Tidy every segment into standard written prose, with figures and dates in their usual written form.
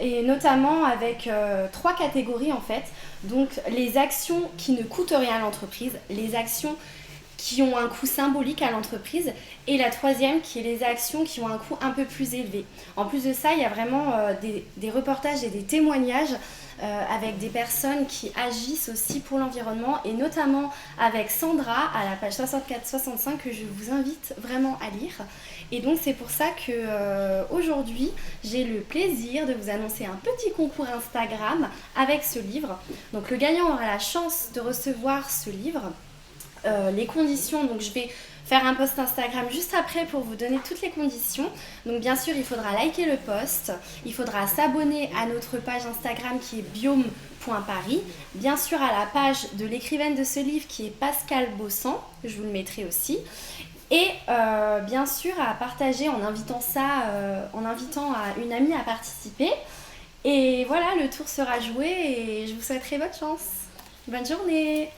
et notamment avec 3 catégories en fait. Donc les actions qui ne coûtent rien à l'entreprise, les actions qui ont un coût symbolique à l'entreprise et la troisième qui est les actions qui ont un coût un peu plus élevé. En plus de ça, il y a vraiment des reportages et des témoignages avec des personnes qui agissent aussi pour l'environnement et notamment avec Sandra à la page 64-65 que je vous invite vraiment à lire. Et donc c'est pour ça que aujourd'hui j'ai le plaisir de vous annoncer un petit concours Instagram avec ce livre. Donc le gagnant aura la chance de recevoir ce livre. Les conditions, donc je vais faire un post Instagram juste après pour vous donner toutes les conditions. Donc bien sûr, il faudra liker le post, il faudra s'abonner à notre page Instagram qui est biome.paris, bien sûr à la page de l'écrivaine de ce livre qui est Pascal Bossan, je vous le mettrai aussi. Et bien sûr à partager en invitant à une amie à participer. Et voilà, le tour sera joué et je vous souhaiterai bonne chance. Bonne journée.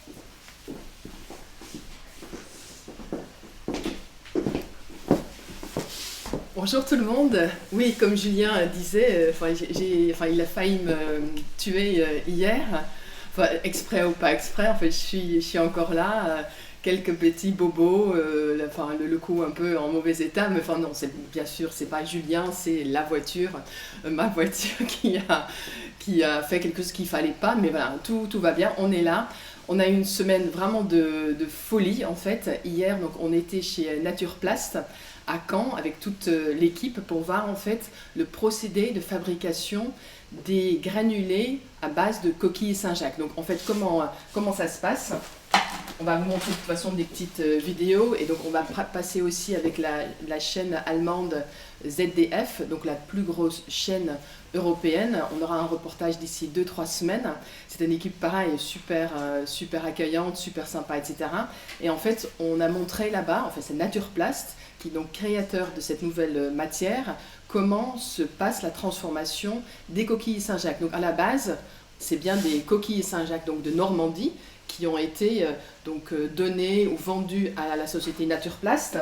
Bonjour tout le monde. Oui, comme Julien disait, il a failli me tuer hier, exprès ou pas exprès. En fait, je suis encore là, quelques petits bobos, le cou un peu en mauvais état. Mais enfin non, bien sûr, c'est pas Julien, c'est la voiture, ma voiture qui a fait quelque chose qu'il fallait pas. Mais voilà, tout va bien. On est là. On a eu une semaine vraiment de folie en fait. Hier, donc on était chez Naturplast à Caen avec toute l'équipe pour voir en fait le procédé de fabrication des granulés à base de coquilles Saint-Jacques. Donc en fait comment ça se passe? On va vous montrer de toute façon des petites vidéos et donc on va passer aussi avec la chaîne allemande ZDF, donc la plus grosse chaîne européenne. On aura un reportage d'ici 2-3 semaines. C'est une équipe pareil, super accueillante, super sympa, etc. Et en fait, on a montré là-bas, en fait c'est Naturplast, qui est donc créateur de cette nouvelle matière, comment se passe la transformation des coquilles Saint-Jacques. Donc à la base, c'est bien des coquilles Saint-Jacques donc de Normandie qui ont été données ou vendues à la société Naturplast.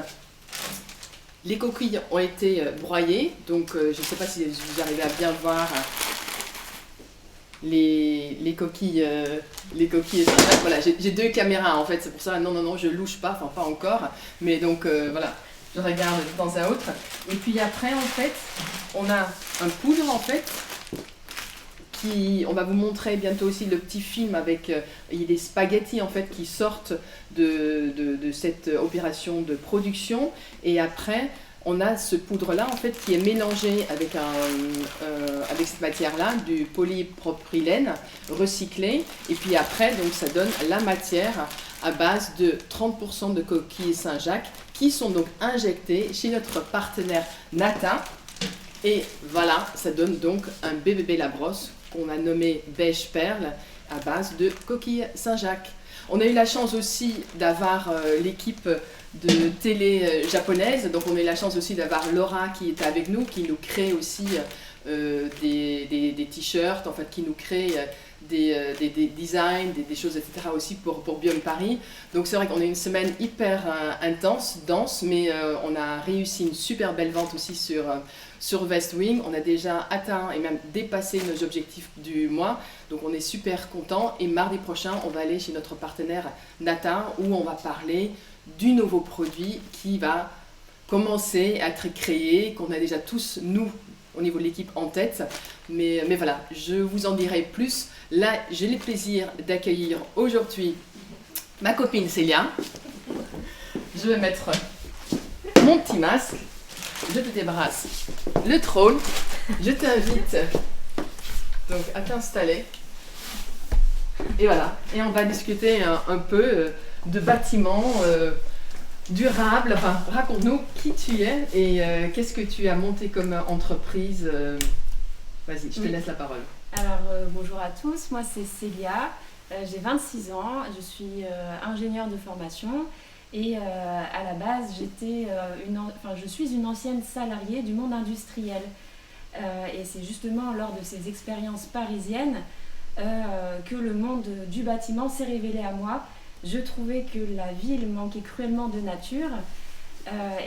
Les coquilles ont été broyées, donc je ne sais pas si vous arrivez à bien voir les coquilles Saint-Jacques. Voilà, j'ai 2 caméras en fait, c'est pour ça, non, je louche pas, enfin pas encore, mais donc voilà. Je regarde de temps à autre. Et puis après, en fait, on a un poudre, en fait, on va vous montrer bientôt aussi le petit film avec les spaghettis, en fait, qui sortent de cette opération de production. Et après, on a ce poudre-là, en fait, qui est mélangé avec cette matière-là, du polypropylène recyclé. Et puis après, donc, ça donne la matière à base de 30% de coquilles Saint-Jacques qui sont donc injectées chez notre partenaire Nata. Et voilà, ça donne donc un bébé Labrosse qu'on a nommé Beige Perle à base de coquilles Saint-Jacques. On a eu la chance aussi d'avoir l'équipe de télé japonaise, donc on a eu la chance aussi d'avoir Laura qui est avec nous, qui nous crée aussi des t-shirts, en fait, qui nous crée des designs, des choses, etc. aussi pour Biome Paris. Donc c'est vrai qu'on a une semaine hyper intense, dense, mais on a réussi une super belle vente aussi sur Westwing. On a déjà atteint et même dépassé nos objectifs du mois. Donc on est super content. Et mardi prochain, on va aller chez notre partenaire Nata où on va parler du nouveau produit qui va commencer à être créé, qu'on a déjà tous, nous, au niveau de l'équipe en tête. Mais voilà, je vous en dirai plus. Là, j'ai le plaisir d'accueillir aujourd'hui ma copine Célia. Je vais mettre mon petit masque. Je te débarrasse le trône. Je t'invite donc à t'installer. Et voilà. Et on va discuter un peu de bâtiments durables. Enfin, raconte-nous qui tu es et qu'est-ce que tu as monté comme entreprise. Vas-y, je te laisse la parole. Alors, bonjour à tous. Moi, c'est Célia. J'ai 26 ans. Je suis ingénieure de formation. Et à la base, je suis une ancienne salariée du monde industriel. Et c'est justement lors de ces expériences parisiennes que le monde du bâtiment s'est révélé à moi. Je trouvais que la ville manquait cruellement de nature.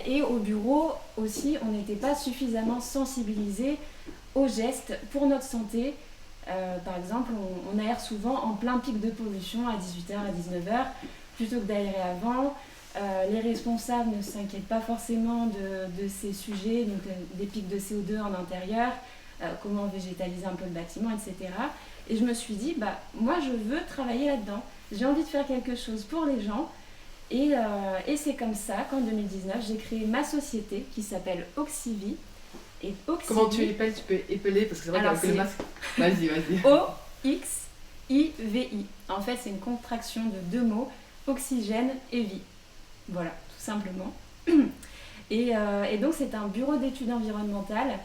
Et au bureau aussi, on n'était pas suffisamment sensibilisés aux gestes pour notre santé. Par exemple, on aère souvent en plein pic de pollution à 18h, à 19h, plutôt que d'aérer avant. Les responsables ne s'inquiètent pas forcément de ces sujets, donc des pics de CO2 en intérieur, comment végétaliser un peu le bâtiment, etc. Et je me suis dit, moi je veux travailler là-dedans, j'ai envie de faire quelque chose pour les gens. Et c'est comme ça qu'en 2019, j'ai créé ma société qui s'appelle Oxivie. Et Oxivie, comment tu épelles? Tu peux épeler parce que c'est vrai qu'avec le masque. Vas-y. O-X-I-V-I. En fait, c'est une contraction de deux mots, oxygène et vie. Voilà, tout simplement. Et donc, c'est un bureau d'études environnementales.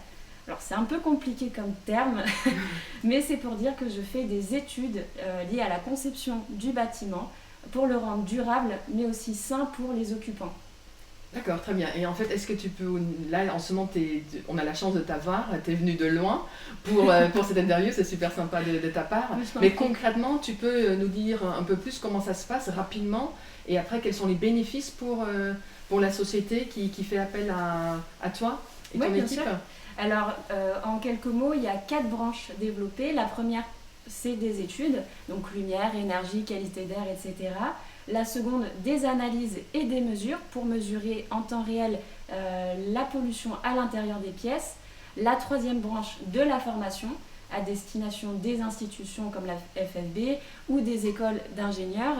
Alors, c'est un peu compliqué comme terme, mais c'est pour dire que je fais des études liées à la conception du bâtiment pour le rendre durable, mais aussi sain pour les occupants. D'accord, très bien. Et en fait, est-ce que tu peux, là en ce moment, on a la chance de t'avoir, tu es venue de loin pour cette interview, c'est super sympa de ta part. Mais concrètement, tu peux nous dire un peu plus comment ça se passe rapidement et après quels sont les bénéfices pour la société qui fait appel à toi et ton équipe? Sûr. Alors, en quelques mots, il y a 4 branches développées. La première, c'est des études, donc lumière, énergie, qualité d'air, etc. La seconde, des analyses et des mesures pour mesurer en temps réel la pollution à l'intérieur des pièces. La troisième branche, de la formation à destination des institutions comme la FFB ou des écoles d'ingénieurs.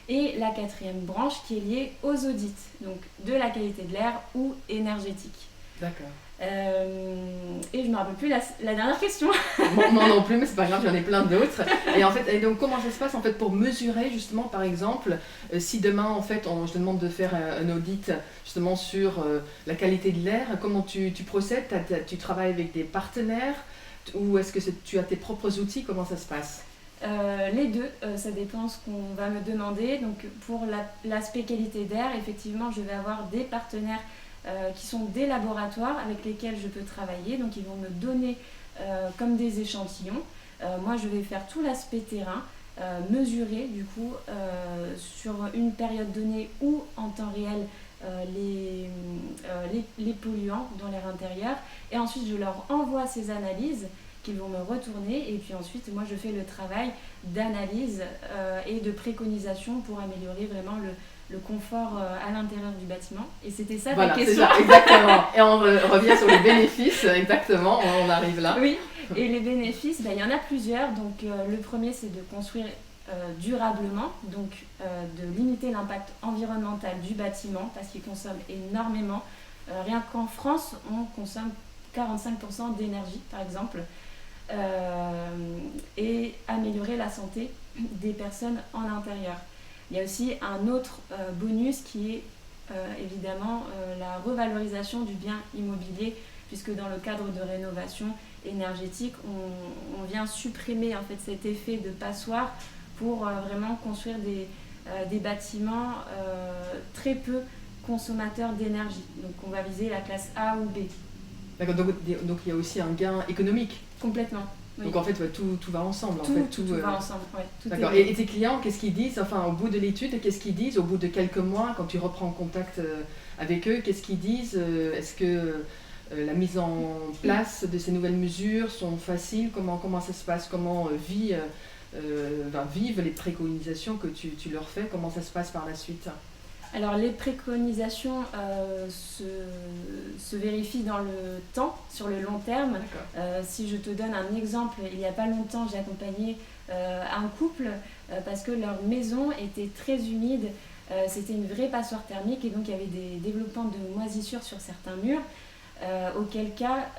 Et la quatrième branche qui est liée aux audits, donc de la qualité de l'air ou énergétique. D'accord. Et je ne me rappelle plus la dernière question. Moi non plus, mais c'est pas grave, j'en ai plein d'autres. Et donc comment ça se passe en fait pour mesurer justement, par exemple, si demain en fait je te demande de faire un audit justement sur la qualité de l'air, comment tu procèdes? Tu travailles avec des partenaires ou est-ce que tu as tes propres outils? Comment ça se passe? Les deux, ça dépend ce qu'on va me demander. Donc pour l'aspect qualité d'air, effectivement, je vais avoir des partenaires qui sont des laboratoires avec lesquels je peux travailler. Donc ils vont me donner comme des échantillons. Moi, je vais faire tout l'aspect terrain, mesurer du coup sur une période donnée ou en temps réel les polluants dans l'air intérieur. Et ensuite, je leur envoie ces analyses qu'ils vont me retourner et puis ensuite moi je fais le travail d'analyse et de préconisation pour améliorer vraiment le confort à l'intérieur du bâtiment. Et c'était ça ta question. C'est ça, exactement. Et on revient sur les bénéfices, exactement, on arrive là. Oui, et les bénéfices, il y en a plusieurs. Donc le premier c'est de construire durablement, donc de limiter l'impact environnemental du bâtiment parce qu'il consomme énormément. Rien qu'en France, on consomme 45% d'énergie par exemple. Et améliorer la santé des personnes en intérieur. Il y a aussi un autre bonus qui est évidemment la revalorisation du bien immobilier, puisque dans le cadre de rénovation énergétique, on vient supprimer en fait cet effet de passoire pour vraiment construire des bâtiments très peu consommateurs d'énergie. Donc on va viser la classe A ou B. D'accord, donc il y a aussi un gain économique. Complètement. Oui. Donc en fait, tout va ensemble. Tout va ensemble, ouais. D'accord. Et tes clients, qu'est-ce qu'ils disent? Enfin, au bout de l'étude, qu'est-ce qu'ils disent? Au bout de quelques mois, quand tu reprends contact avec eux, qu'est-ce qu'ils disent? Est-ce que la mise en place de ces nouvelles mesures sont faciles? Comment ça se passe? Comment vivent les préconisations que tu leur fais? Comment ça se passe par la suite? Alors les préconisations se vérifient dans le temps, sur le long terme. Si je te donne un exemple, il n'y a pas longtemps, j'ai accompagné un couple parce que leur maison était très humide. C'était une vraie passoire thermique et donc il y avait des développements de moisissures sur certains murs. Auquel cas,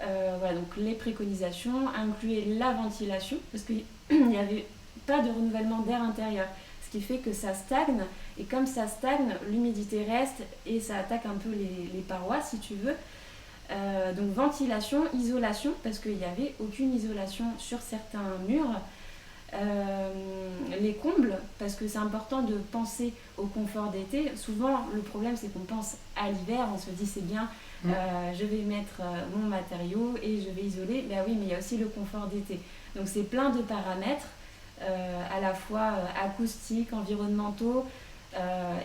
donc les préconisations incluaient la ventilation parce qu'il n'y avait pas de renouvellement d'air intérieur. Ce qui fait que ça stagne, et comme ça stagne, l'humidité reste et ça attaque un peu les parois si tu veux. Donc ventilation, isolation, parce qu'il n'y avait aucune isolation sur certains murs. Les combles, parce que c'est important de penser au confort d'été. Souvent le problème c'est qu'on pense à l'hiver, on se dit c'est bien, je vais mettre mon matériau et je vais isoler. Ben oui, mais il y a aussi le confort d'été. Donc c'est plein de paramètres. À la fois acoustiques, environnementaux,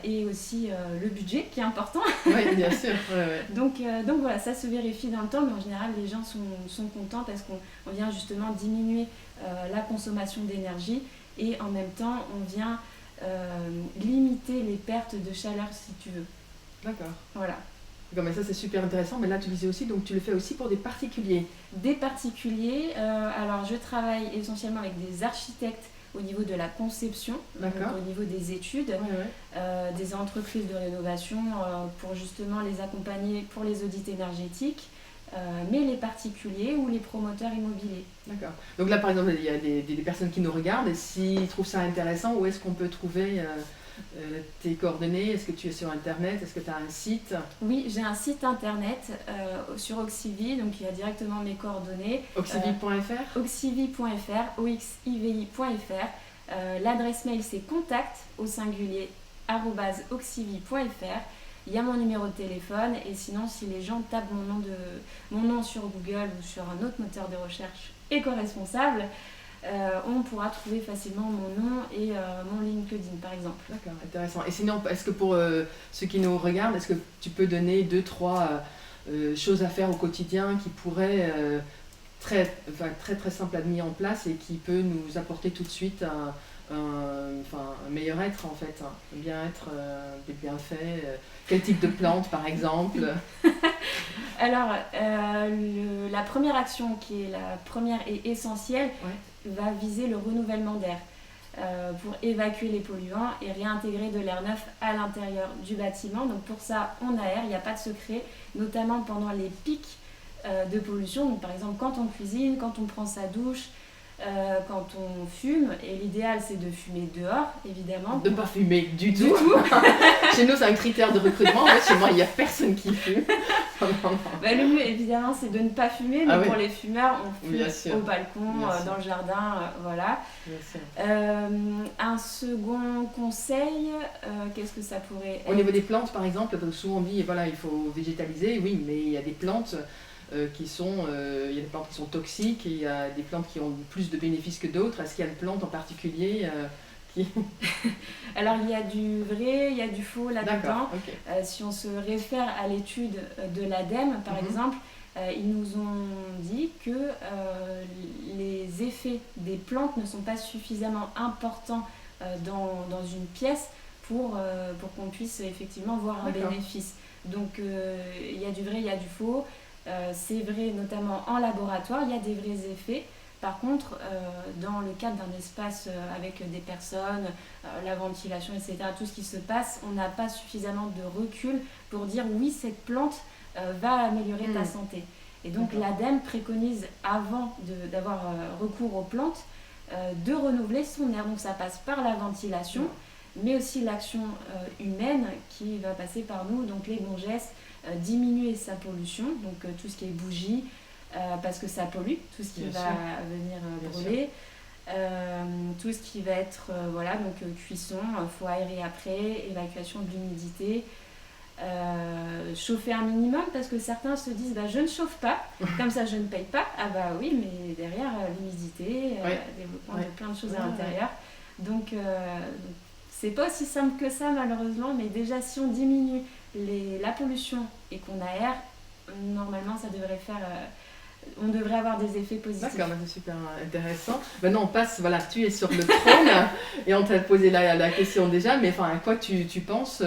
et aussi le budget qui est important. Oui, bien sûr. Ouais. Donc voilà, ça se vérifie dans le temps, mais en général les gens sont contents parce qu'on vient justement diminuer la consommation d'énergie et en même temps on vient limiter les pertes de chaleur si tu veux. D'accord. Voilà. D'accord, mais ça c'est super intéressant, mais là tu disais aussi, donc tu le fais aussi pour des particuliers. Des particuliers, alors je travaille essentiellement avec des architectes au niveau de la conception, donc au niveau des études, des entreprises de rénovation pour justement les accompagner pour les audits énergétiques, mais les particuliers ou les promoteurs immobiliers. D'accord. Donc là par exemple il y a des personnes qui nous regardent et s'ils trouvent ça intéressant, où est-ce qu'on peut trouver tes coordonnées? Est-ce que tu es sur internet? Est-ce que tu as un site? Oui, j'ai un site internet sur Oxivi, donc il y a directement mes coordonnées. Oxivi.fr Oxivi.fr, oxivi.fr. L'adresse mail c'est contact au singulier @oxivi.fr. Il y a mon numéro de téléphone et sinon si les gens tapent mon nom sur Google ou sur un autre moteur de recherche éco-responsable, on pourra trouver facilement mon nom et mon LinkedIn par exemple. D'accord, intéressant. Et sinon, est-ce que pour ceux qui nous regardent, est-ce que tu peux donner 2-3 choses à faire au quotidien qui pourraient très simple à mettre en place et qui peut nous apporter tout de suite un meilleur être en fait, un bien-être, des bienfaits, quel type de plante par exemple? Alors, la première action qui est la première et essentielle va viser le renouvellement d'air pour évacuer les polluants et réintégrer de l'air neuf à l'intérieur du bâtiment. Donc pour ça, on aère, il n'y a pas de secret, notamment pendant les pics de pollution. Donc par exemple, quand on cuisine, quand on prend sa douche, quand on fume, et l'idéal c'est de fumer dehors évidemment. De ne pas fumer du tout. Chez nous c'est un critère de recrutement, chez moi il n'y a personne qui fume. Le mieux évidemment c'est de ne pas fumer, mais pour les fumeurs on fume au balcon, dans le jardin, voilà. Un second conseil, qu'est-ce que ça pourrait être? Au niveau des plantes par exemple, souvent on dit voilà, il faut végétaliser, oui, mais il y a des plantes il y a des plantes qui sont toxiques et il y a des plantes qui ont plus de bénéfices que d'autres. Est-ce qu'il y a une plante en particulier qui... Alors il y a du vrai, il y a du faux là-dedans. Okay. Si on se réfère à l'étude de l'ADEME par exemple, ils nous ont dit que les effets des plantes ne sont pas suffisamment importants dans une pièce pour qu'on puisse effectivement voir un bénéfice. Donc il y a du vrai, il y a du faux. C'est vrai notamment en laboratoire, il y a des vrais effets. Par contre, dans le cadre d'un espace avec des personnes, la ventilation, etc., tout ce qui se passe, on n'a pas suffisamment de recul pour dire oui, cette plante va améliorer ta santé. Et donc l'ADEME préconise, avant d'avoir recours aux plantes, de renouveler son air. Donc ça passe par la ventilation, mais aussi l'action humaine qui va passer par nous, donc les bons gestes, diminuer sa pollution, donc tout ce qui est bougie, parce que ça pollue, tout ce qui va venir brûler, tout ce qui va être donc cuisson, faut aérer après, évacuation de l'humidité, chauffer un minimum, parce que certains se disent je ne chauffe pas, comme ça je ne paye pas. Ah bah oui, mais derrière l'humidité, développement de plein de choses à l'intérieur, donc c'est pas aussi simple que ça malheureusement, mais déjà si on diminue la pollution et qu'on aère, normalement ça devrait on devrait avoir des effets positifs. D'accord, c'est super intéressant. Maintenant on passe, tu es sur le trône et on t'a posé la question déjà, mais à quoi tu penses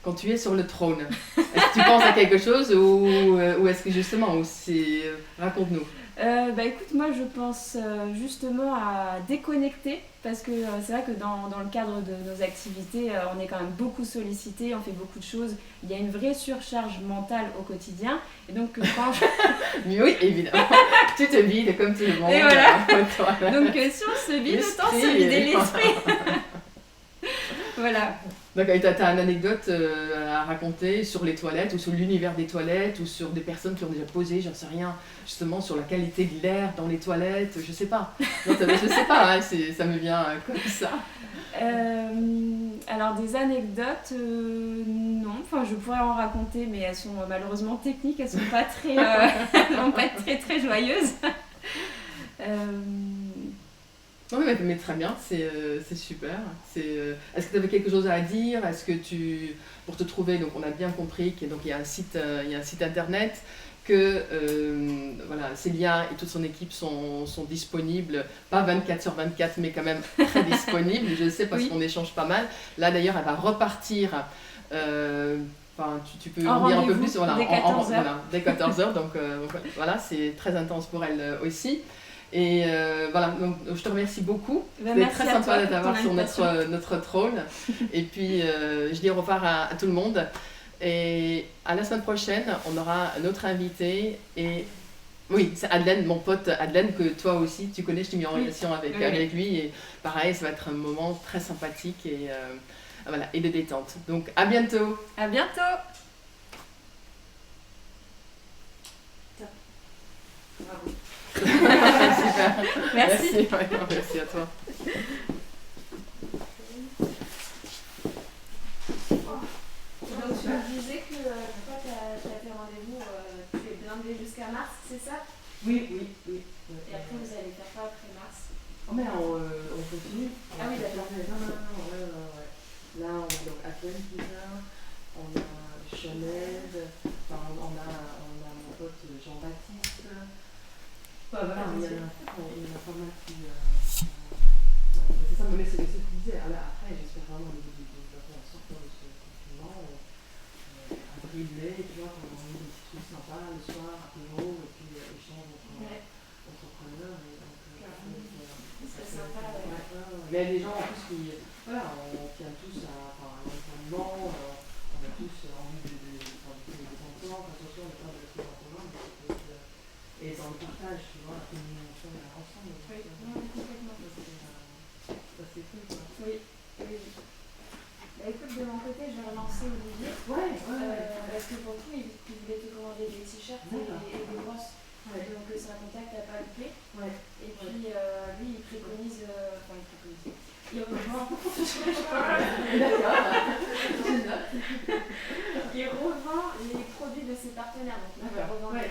quand tu es sur le trône? Est-ce que tu penses à quelque chose ou est-ce que justement, raconte-nous. Écoute, moi je pense justement à déconnecter, parce que c'est vrai que dans le cadre de nos activités, on est quand même beaucoup sollicité, on fait beaucoup de choses, il y a une vraie surcharge mentale au quotidien, et donc quand Mais oui, évidemment, tu te vides comme tout le monde. Et voilà. Donc si on se vide, autant se vider l'esprit. Voilà. D'accord, et tu as une anecdote à raconter sur les toilettes ou sur l'univers des toilettes ou sur des personnes qui ont déjà posé, j'en sais rien, justement sur la qualité de l'air dans les toilettes, je sais pas. Non, je sais pas, ça me vient comme ça. Alors des anecdotes, non, je pourrais en raconter, mais elles sont malheureusement techniques, elles sont pas très, elles vont pas être très très joyeuses. Oui, mais très bien, c'est super. Est-ce que tu avais quelque chose à dire? Est-ce que pour te trouver, donc on a bien compris qu'il y a un site internet, que voilà, Célia et toute son équipe sont disponibles, pas 24/24, mais quand même très disponibles, je sais parce qu'on échange pas mal. Là d'ailleurs, elle va repartir. Enfin, tu peux en dire un peu plus, voilà, dès 14h, donc voilà, c'est très intense pour elle aussi. Et voilà, donc je te remercie beaucoup. C'était très sympa de t'avoir sur notre troll. Et puis je dis au revoir à tout le monde. Et à la semaine prochaine, on aura un autre invité. Et oui, c'est Adelaine, mon pote Adelaine, que toi aussi tu connais, je t'ai mis en relation avec lui. Et pareil, ça va être un moment très sympathique et, voilà, et de détente. Donc à bientôt. À bientôt. Bravo. Super. Merci. Merci à toi. Donc tu me disais que toi tu as fait rendez-vous, tu es blindé jusqu'à mars, c'est ça? Oui. Et après vous allez faire quoi après mars? Oh mais on continue. Ah oui, d'accord. Ouais. Là on a donc Athènes qui vient, on a Genève, enfin, on a mon pote Jean-Baptiste. Voilà, il y en a pas mal qui... c'est ça, mais c'est ce que tu disais. Après, j'espère vraiment en sortant de ce confinement, avril, mai, tu vois, quand on a des petits trucs sympas le soir, apéro, et puis échange entre entrepreneurs. C'est sympa. Mais il y a des gens en plus qui... Voilà, on tient tous à l'environnement, on a tous envie de créer des emplois, enfin, surtout on n'est pas de rester en commun, et dans le partage, tu vois, la communication ensemble. Oui, complètement. Ça c'est cool, quoi. Oui. Bah écoute, de mon côté, je vais relancer Olivier. Parce que pour le coup, il voulait te commander des t-shirts et des brosses. Donc c'est un contact à pas louper. Et puis lui, il préconise... il revend... il revend les produits de ses partenaires. Donc il va revendre